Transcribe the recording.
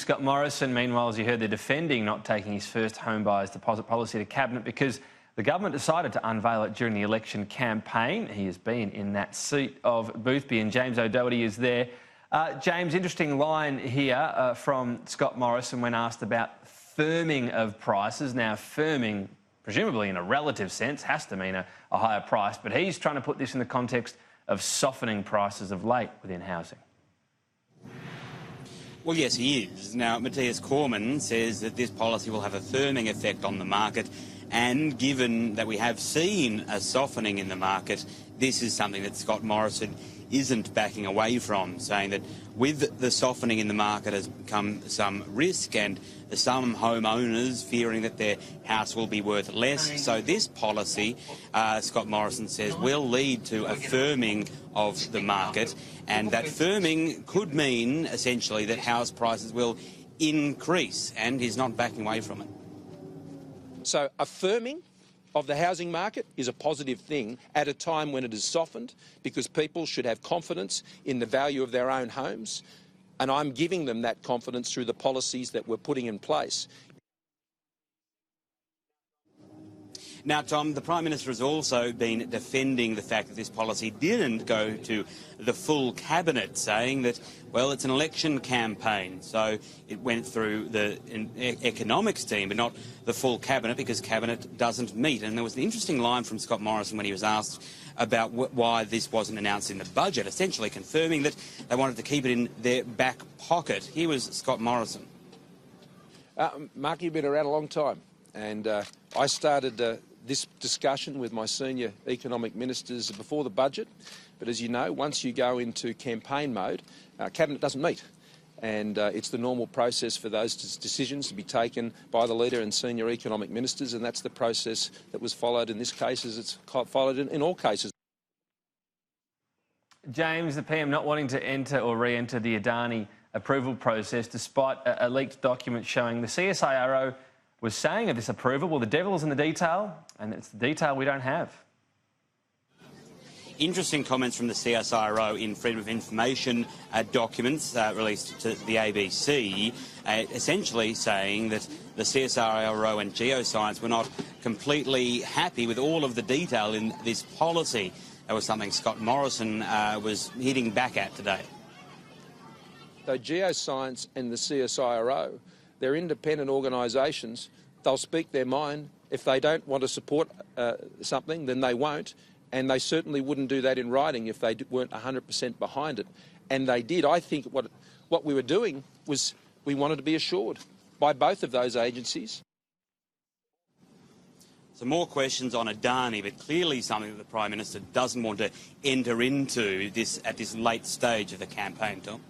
Scott Morrison, meanwhile, as you heard, they're defending not taking his first home buyers deposit policy to Cabinet because the government decided to unveil it during the election campaign. He has been in that seat of Boothby, and James O'Doherty is there. James, interesting line here from Scott Morrison when asked about firming of prices. Now, firming, presumably in a relative sense, has to mean a higher price, but he's trying to put this in the context of softening prices of late within housing. Well, yes, he is. Now, Matthias Cormann says that this policy will have a firming effect on the market, and given that we have seen a softening in the market, this is something that Scott Morrison isn't backing away from, saying that with the softening in the market has come some risk and some homeowners fearing that their house will be worth less. So this policy, Scott Morrison says, will lead to a firming of the market, and that firming could mean essentially that house prices will increase, and he's not backing away from it. So a firming of the housing market is a positive thing at a time when it is softened, because people should have confidence in the value of their own homes, and I'm giving them that confidence through the policies that we're putting in place. Now, Tom, the Prime Minister has also been defending the fact that this policy didn't go to the full Cabinet, saying that, well, it's an election campaign, so it went through the economics team, but not the full Cabinet, because Cabinet doesn't meet. And there was an interesting line from Scott Morrison when he was asked about why this wasn't announced in the budget, essentially confirming that they wanted to keep it in their back pocket. Here was Scott Morrison. Mark, you've been around a long time, and I started this discussion with my senior economic ministers before the budget. But as you know, once you go into campaign mode, Cabinet doesn't meet. And it's the normal process for those decisions to be taken by the leader and senior economic ministers, and that's the process that was followed in this case, as it's followed in all cases. James, the PM not wanting to enter or re-enter the Adani approval process, despite a leaked document showing the CSIRO was saying of this approval, well, the devil's in the detail, and it's the detail we don't have. Interesting comments from the CSIRO in Freedom of Information documents released to the ABC, essentially saying that the CSIRO and Geoscience were not completely happy with all of the detail in this policy. That was something Scott Morrison was hitting back at today. So Geoscience and the CSIRO, they're independent organisations. They'll speak their mind. If they don't want to support something, then they won't. And they certainly wouldn't do that in writing if they weren't 100% behind it. And they did. I think what we were doing was we wanted to be assured by both of those agencies. Some more questions on Adani, but clearly something that the Prime Minister doesn't want to enter into this at this late stage of the campaign, Tom.